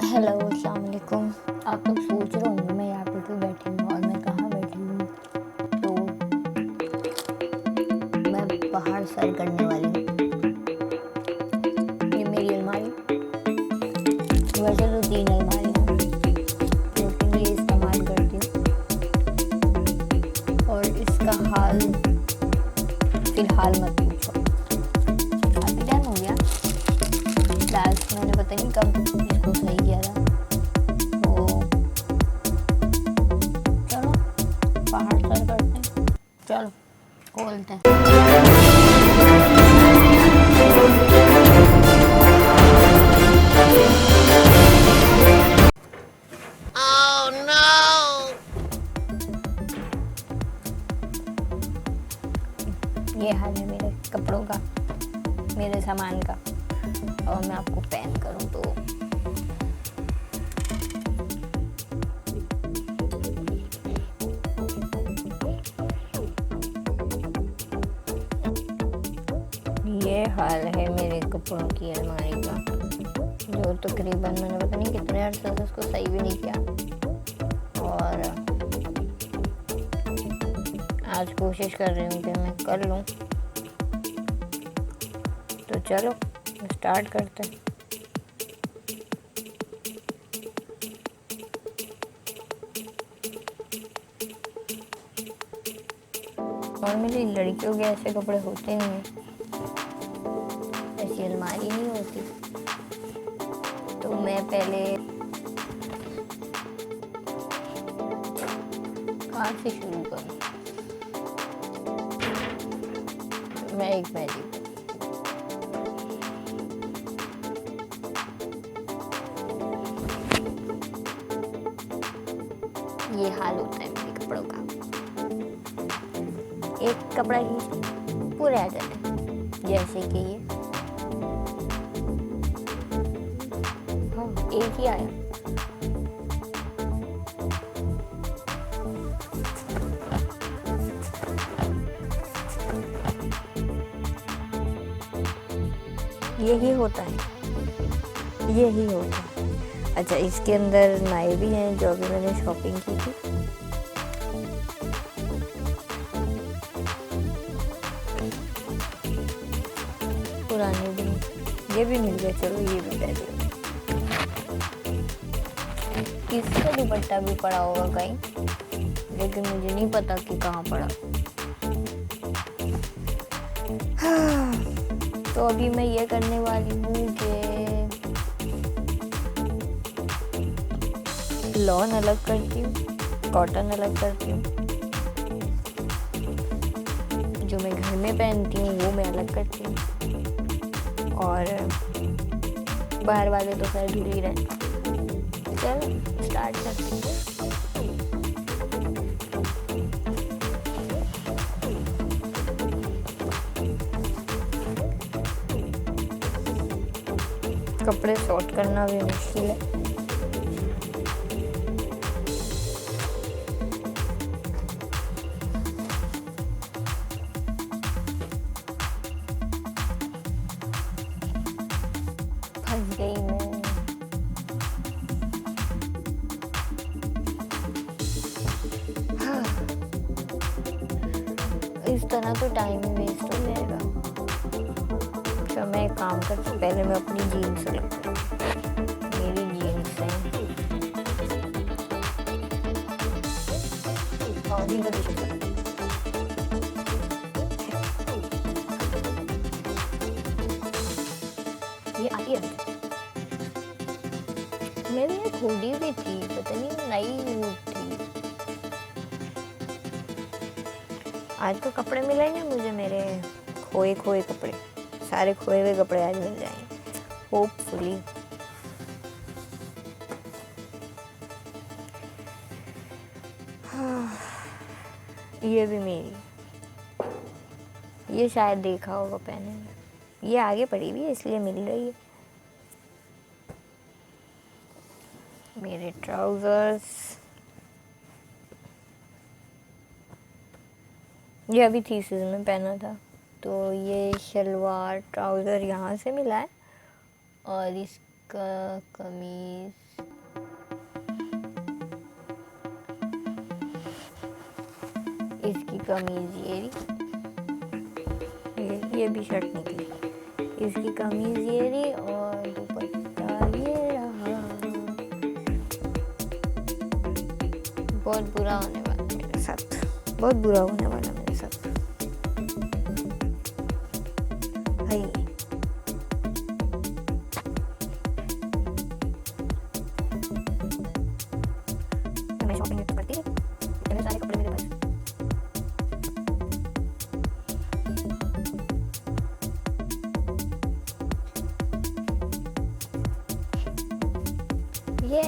Hello, अस्सलाम वालेकुम। आप लोग सोच रहे होंगे मैं यहाँ पे क्यों बैठी हूँ और मैं कहाँ बैठी हूँ। तो मैं बाहर सैर करने वाली हूँ। ये मेरी अलमारी, वैसे तो 3 अलमारी हैं लेकिन ये इस्तेमाल करती हूँ। और इसका हाल फिलहाल मत पूछो। अभी टाइम हो गया, लास्ट मैंने पता नहीं कब इसको सही किया था। तो चलो बाहर सैर करते हैं, चलो खोलते हैं। ये हाल है मेरे कपड़ों का, मेरे सामान का। और मैं आपको पैन करूँ तो ये हाल है मेरे कपड़ों की अलमारी का, जो तकरीबन मैंने पता नहीं कितने अर्से से उसको सही भी नहीं किया। और आज कोशिश कर रही हूँ कि मैं कर लूँ। तो चलो स्टार्ट करते हैं। और मेरी लड़कियों के ऐसे कपड़े होते नहीं हैं, ऐसी अलमारी नहीं होती। तो मैं पहले कहाँ से शुरू करूँ। मैं एक मैजिक ये हाल होता है मेरे कपड़ों का। एक कपड़ा ही पूरे आ जाते हैं, जैसे कि ये। हाँ, एक ही आया। यही होता है, यही होता है। अच्छा, इसके अंदर नाई भी हैं जो अभी मैंने शॉपिंग की थी। पुराने भी ये भी मिल गए, चलो ये भी पहले। इसका दुपट्टा भी पड़ा होगा कहीं, लेकिन मुझे नहीं पता कि कहाँ पड़ा। तो अभी मैं ये करने वाली हूँ कि लॉन अलग करती हूँ, कॉटन अलग करती हूँ, जो मैं घर में पहनती हूँ वो मैं अलग करती हूँ। और बाहर वाले तो खैर धुल ही रहे। चलो स्टार्ट करते हैं। कपड़े सॉर्ट करना भी मुश्किल है। फंस गई मैं। हाँ। इस तरह तो टाइम ही वेस्ट हो जाएगा। तो मैं एक काम करती हूँ, पहले मैं अपनी जीन्स सेलेक्ट करूँ। मेरी जीन्स है और भी ये आती है। मेरी एक हुडी भी थी, पता नहीं नई हुड थी। आज तो कपड़े मिलेंगे मुझे, मेरे खोए खोए कपड़े, सारे खोए हुए कपड़े आज मिल जाएंगे होपफुली। ये भी मेरी, ये शायद देखा होगा पहने में। ये आगे पड़ी हुई है इसलिए मिल रही है। मेरे ट्राउजर्स, ये अभी थीसिस में पहना था। तो ये शलवार ट्राउज़र यहाँ से मिला है और इस कमीज, इसकी कमीज ये भी शर्ट निकली, इसकी कमीज ये रही और दुपट्टा ये रहा। बहुत बुरा होने वाला मेरे साथ, बहुत बुरा होने वाला मेरे साथ भाई। मैं शॉपिंग तो करती थी, इतने सारे कपड़े मेरे पास। ये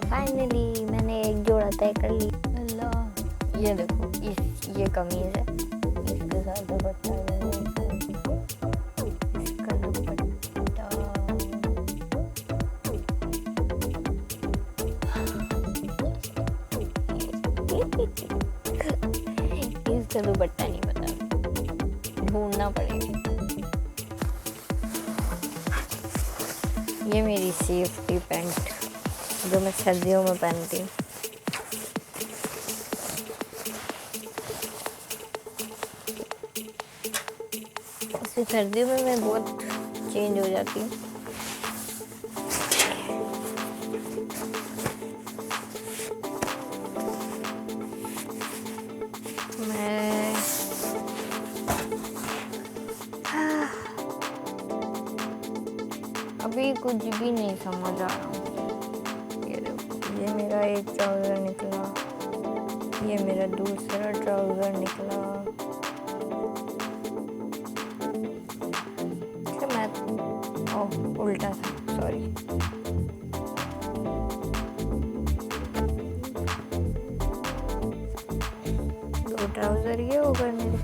फाइनली मैंने एक जोड़ा तय कर ली। अल्लाह, ये देखो, ये कमीज है, इसके साथ दुपट्टा है, इसका दुपट्टा, इसका दुपट्टा नहीं पता, ढूंढना पड़ेगा। ये मेरी सेफ्टी पैंट जो मैं सर्दियों में पहनती हूँ। इससे सर्दियों में मैं बहुत चेंज हो जाती हूँ। मैं अभी कुछ भी नहीं समझ आ रहा हूँ। ये मेरा एक ट्राउज़र निकला, ये मेरा दूसरा ट्राउज़र निकला। मैं उल्टा था, सॉरी। दो ट्राउज़र ये हो गए मेरे।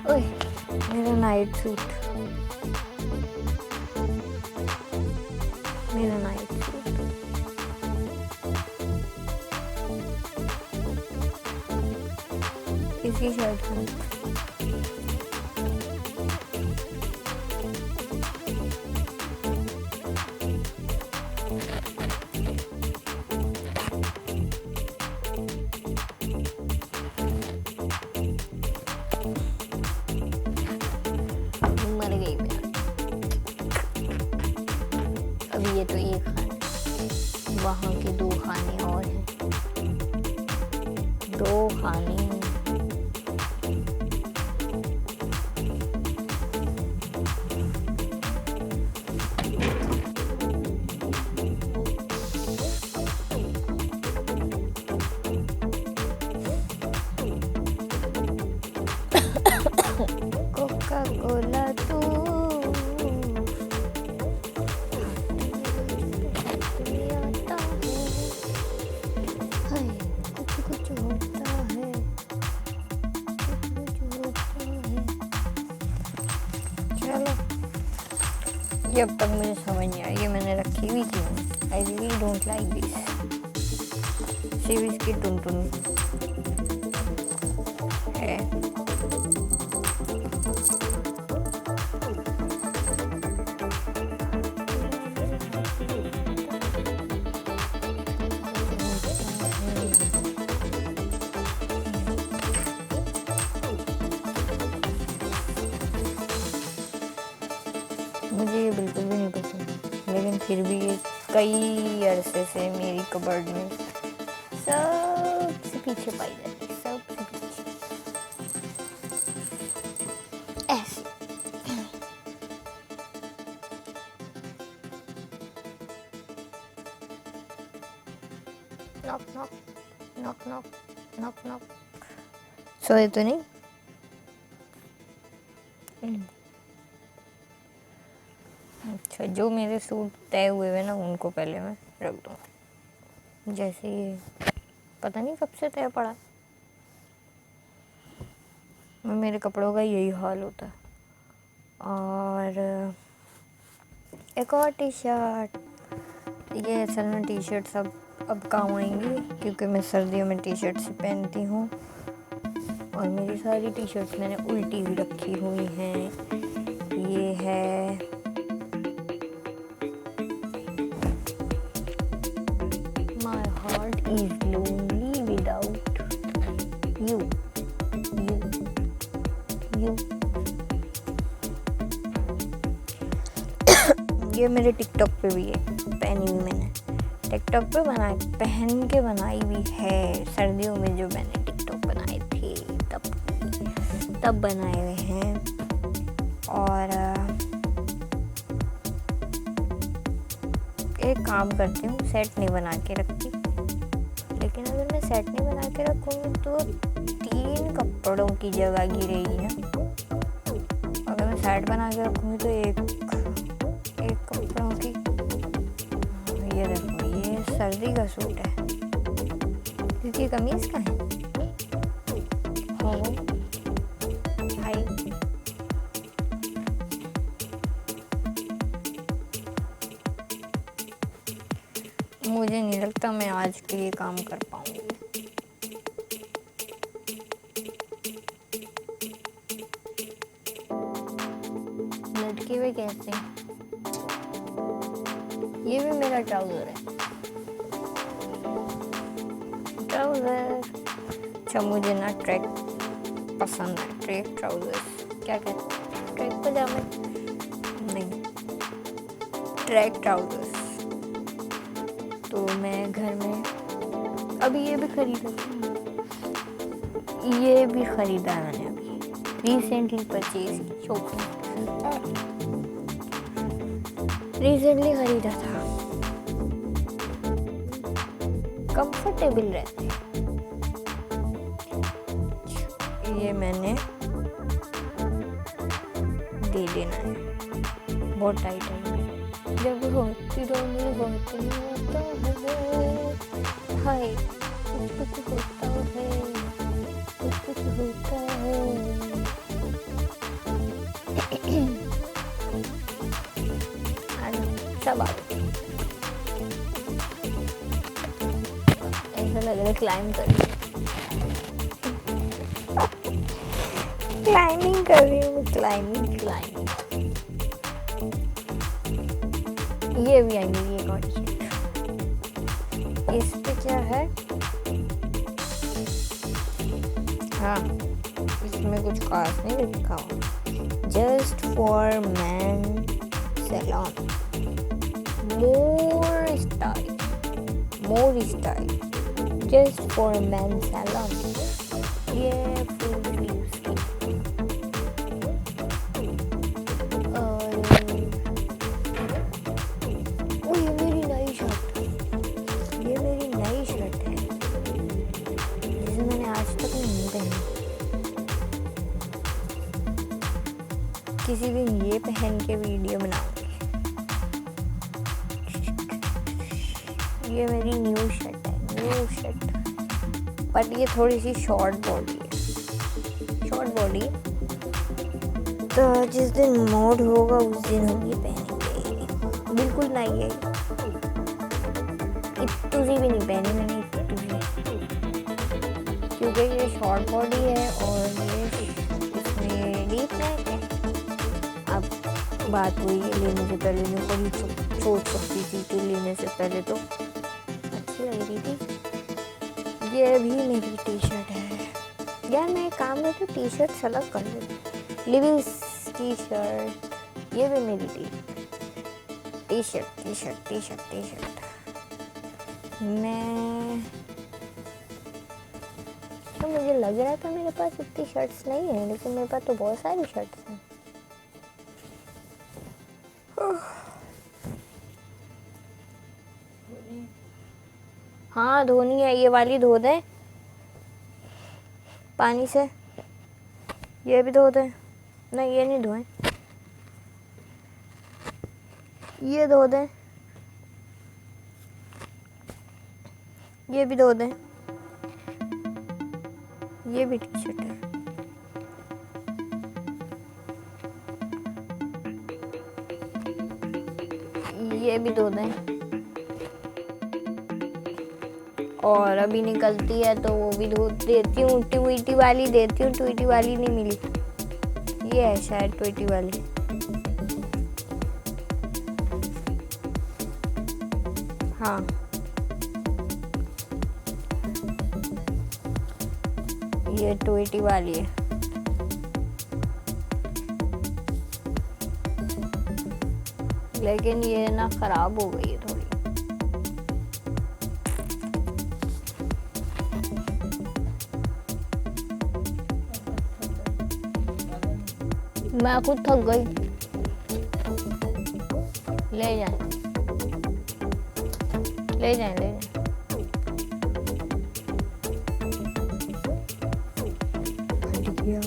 ओए, मेरा नाइट सूट, मेरा नाइट सूट। इसकी शर्ट है। मर गई मैं। अभी ये तो एक खाना, वहाँ के दो खाने और हैं, दो खाने हैं। कोका कोला तू कुछ होता है, चलो। ये अब तक मुझे समझ नहीं आया, ये मैंने रखी हुई क्यों? I really don't like this. सिर्फ इसकी टुन है। मुझे ये बिल्कुल भी नहीं पसंद, लेकिन फिर भी ये कई अरसे से मेरी कबर्ड में सबसे पीछे पाई जाती है, सबसे पीछे ऐसे। Knock knock knock knock knock knock. सोए तो नहीं? अच्छा, जो मेरे सूट तय हुए हुए ना उनको पहले मैं रख दूँ। जैसे ये पता नहीं कब से तय पड़ा, मेरे कपड़ों का यही हाल होता है। और एक और टी शर्ट, ये असल में टी शर्ट सब अब काम आएंगी क्योंकि मैं सर्दियों में टी शर्ट से पहनती हूँ। और मेरी सारी टी शर्ट्स मैंने उल्टी भी रखी हुई हैं। ये है my heart is lonely without you you you. ये मेरे टिकटॉक पे भी है, पहनी हुई मैंने टिकटॉक पे पहन के बनाई हुई है। सर्दियों में जो मैंने टिकटॉक बनाए थे तब बनाए हुए हैं। और एक काम करती हूँ, सेट नहीं बना के रखती, लेकिन अगर मैं सेट नहीं बना के रखूँगी तो 3 कपड़ों की जगह गिरेगी ना। अगर मैं सेट बना के रखूँगी तो एक कपड़ों की। ये देखो, ये सर्दी का सूट है, क्योंकि कमीज का है। हो भाई, मुझे नहीं लगता मैं आज के ये काम कर पाऊंगी। लड़के भी कहते हैं। ये भी मेरा ट्राउजर है, ट्राउजर। अच्छा, मुझे ना ट्रैक पसंद है, ट्रैक ट्राउजर। क्या कहते हैं, ट्रैक पजामे नहीं, ट्रैक ट्राउजर्स। तो मैं घर में अभी ये भी खरीदा मैंने अभी रिसेंटली परचेज की, शॉपिंग रिसेंटली खरीदा था। कंफर्टेबल रहते हैं। ये मैंने दे देना है, बहुत टाइट है। जब होती मुझे बहुत होता है, हाय कुछ होता है, कुछ होता है। सब आ गए। ऐसा लग रहा है क्लाइंबिंग कर रही हूँ, क्लाइंबिंग। ये भी आएंगे, ये और इस पे क्या है? हाँ, इसमें कुछ खास नहीं लिखा हुआ, just for man salon, more style, just for a men's salon. ये फुल स्लीव्स की। और ये मेरी नई शर्ट है, जिसे मैंने आज तक नहीं पहनी। किसी दिन ये पहन के वीडियो बनाऊंगी। ये मेरी न्यू शर्ट है, बट ये थोड़ी सी शॉर्ट बॉडी है। तो जिस दिन मोड होगा उस दिन हम ये पहनेंगे। बिल्कुल नहीं है, इतनी भी नहीं पहनी मैंने, क्योंकि ये शॉर्ट बॉडी है और ये इसमें डीप नेक है। अब बात हुई है लेने से पहले, जो बड़ी सोच सकती थी कि लेने से पहले तो लग रही थी। ये भी मेरी टी शर्ट है यार। मैं काम में तो टी शर्ट सेलेक्ट कर लेती। लिविस टी शर्ट, ये भी मेरी टी शर्ट। मैं तो मुझे लग रहा था मेरे पास इतनी शर्ट्स नहीं है, लेकिन मेरे पास तो बहुत सारी शर्ट्स हैं। हाँ, धोनी है, ये वाली धो दें पानी से। ये भी धो दें, नहीं ये नहीं धोएं, ये धो दें, ये भी धो दें। ये भी टी शर्ट है। ये भी धो दें। और अभी निकलती है तो वो भी धो देती हूँ। ट्वीटी वाली देती हूँ, ट्वीटी वाली नहीं मिली। ये है शायद ट्वीटी वाली। हाँ, ये ट्वीटी वाली है। लेकिन ये ना खराब हो गई है थोड़ी। मैं खुद थक गई। ले जाए, ले जाए, ले जाए। फट गया,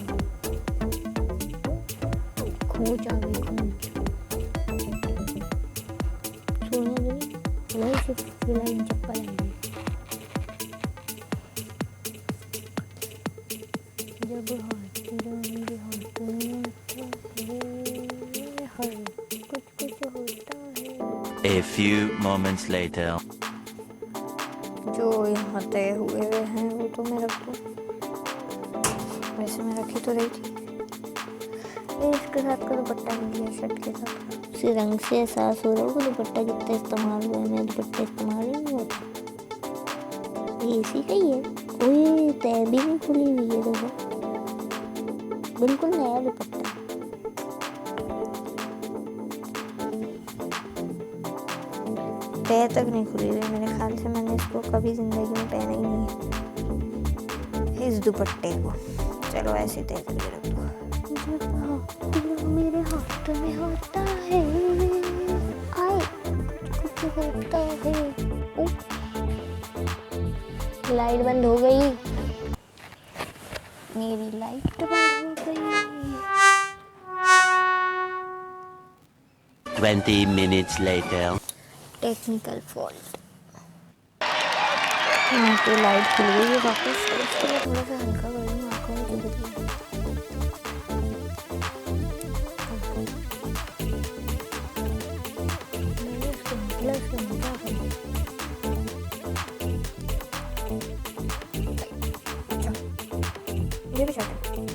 खोज आ गई, खोज। सोना दे, वही से फिलहाल चप्पल आई है। जब हाथ मेरे हाथ में हर कुछ होता है। A few moments later. जो यहाँ तय हुए हुए हैं वो तो मैं रख दूँ। वैसे मैं रखी तो रही थी। ये इसके साथ का दुपट्टा मिल गया शर्ट के साथ। उसी रंग से एहसास हो रहा होगा दुपट्टा कितना इस्तेमाल हुआ है। मैं दुपट्टा इस्तेमाल ही नहीं होता। ये इसी का ही है। कोई तय भी नहीं खुली हुई है, देखो बिल्कुल नया दुपट्टा। तय तक नहीं खुली हुई। मेरे ख्याल से मैंने इसको कभी जिंदगी में पहना ही नहीं है, इस दुपट्टे को। चलो ऐसे तय करके रख दो। मेरे हाथ में होता है, आए कुछ होता है। लाइट बंद हो गई, मेरी लाइट बंद हो गई। 20 minutes later. Technical fault. यहाँ पे लाइट खुल गई है वापस। इसके लिए थोड़ा सा हल्का करूँ, आँखों में चुभ रही है। ये भी शर्ट है।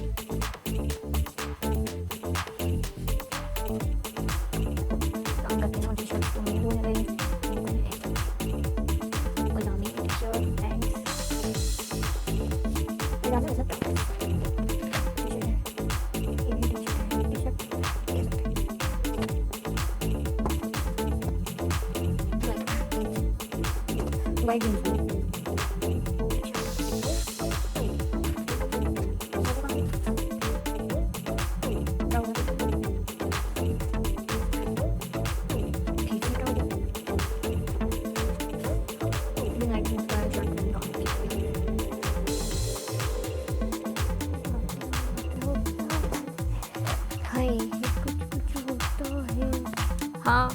हाँ,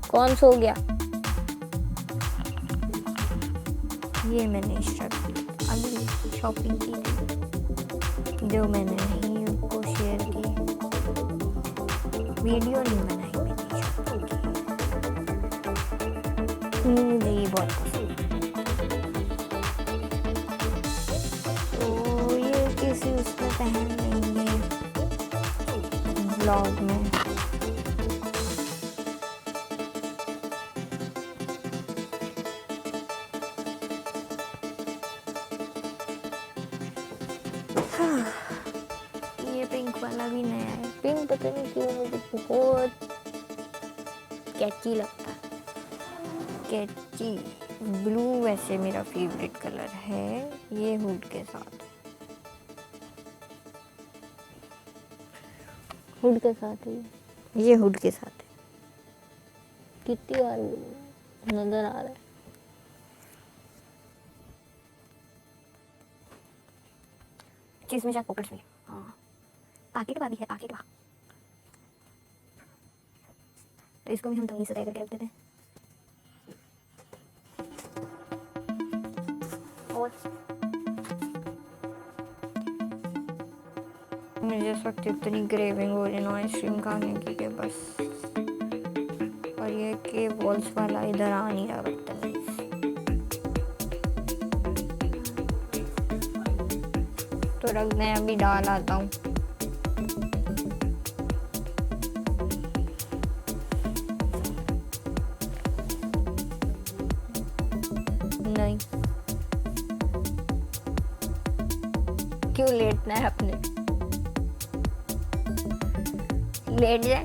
कौन सो गया? ये मैंने अभी शॉपिंग की थी, जो मैंने नहीं आपको शेयर की। वीडियो नहीं बनाई मैंने शॉपिंग की। मुझे ये बहुत पसंद। तो ये किसी उसमें पहन लेंगे ब्लॉग में। ये पिंक वाला भी नया है। पिंक पता नहीं क्यों मुझे बहुत कैची लगता है। कैची ब्लू वैसे मेरा फेवरेट कलर है। ये हुड के साथ, हुड के साथ है। ये हुड के साथ है। कितनी बार नजर आ रहा है। इसमें शायद पॉकेट्स में, हाँ पॉकेट वाली है, पॉकेट वा। तो इसको भी हम तंगी से तय करके रख देते हैं। और मुझे इस वक्त इतनी ग्रेविंग हो रही है आइसक्रीम खाने की के बस। और ये के वॉल्स वाला इधर आ नहीं रहा बदतमीज। तो रख दें, अभी डाल आता हूँ। नहीं, क्यों लेटना है अपने? लेट जाए।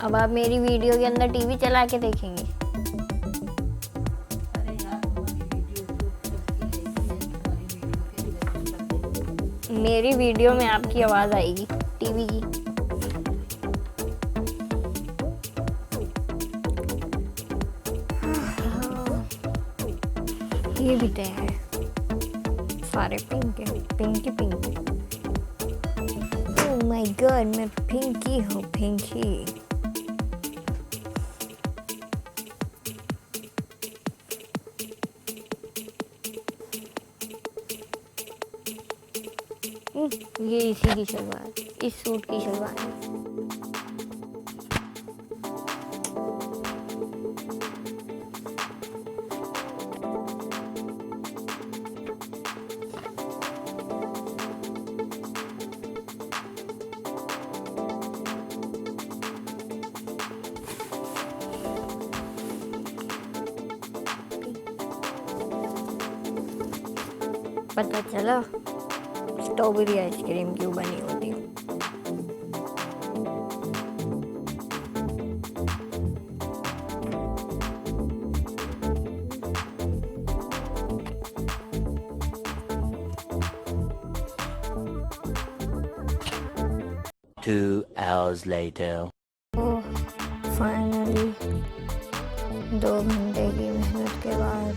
अब आप मेरी वीडियो के अंदर टीवी चला के देखेंगे। मेरी वीडियो में आपकी आवाज आएगी टीवी की। ये भी तैयार है, सारे पिंक है, pinky pinky. Oh my god, मैं पिंकी हूँ, पिंकी। ये इसी की शलवार, इस सूट की शलवार है। पता चला स्ट्रॉबेरी आइसक्रीम क्यों बनी होती है। Two hours later. ओह, फाइनली 2 घंटे की मेहनत के बाद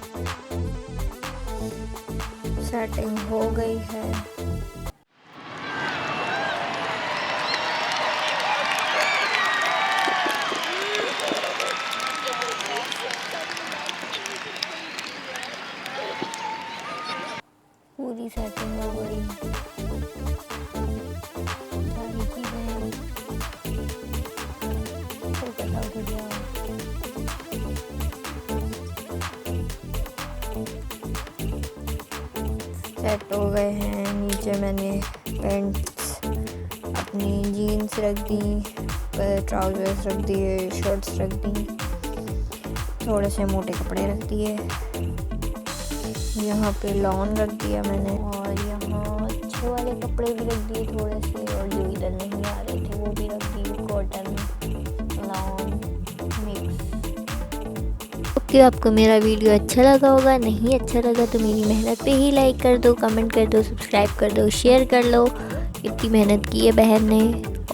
सेटिंग हो गई है। पूरी सेटिंग हो गई, सारी चीजें फोकस आउट हो गया। सेट हो गए हैं। नीचे मैंने पैंट्स, अपनी जीन्स रख दी, ट्राउजर्स रख दिए, शर्ट्स रख दी, थोड़े से मोटे कपड़े रख दिए, यहाँ पे लॉन रख दिया मैंने, और यहाँ अच्छे वाले कपड़े भी रख दिए थोड़े से, और जो इधर नहीं आ रहे थे वो भी रख दिए, कॉटन लॉन मिक्स। ओके, आपको मेरा वीडियो अच्छा लगा होगा। नहीं अच्छा लगा तो मेरी मेहनत पे ही लाइक कर दो, कमेंट कर दो, सब्सक्राइब कर दो, शेयर कर लो। इतनी मेहनत की है बहन ने।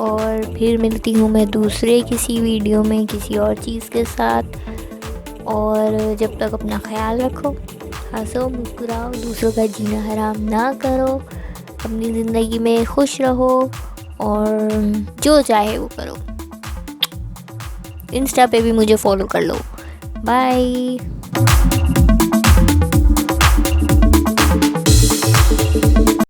और फिर मिलती हूँ मैं दूसरे किसी वीडियो में किसी और चीज़ के साथ। और जब तक अपना ख्याल रखो, हंसो, मुस्कुराओ, दूसरों का जीना हराम ना करो, अपनी ज़िंदगी में खुश रहो और जो चाहे वो करो। इंस्टा पे भी मुझे फॉलो कर लो। बाय।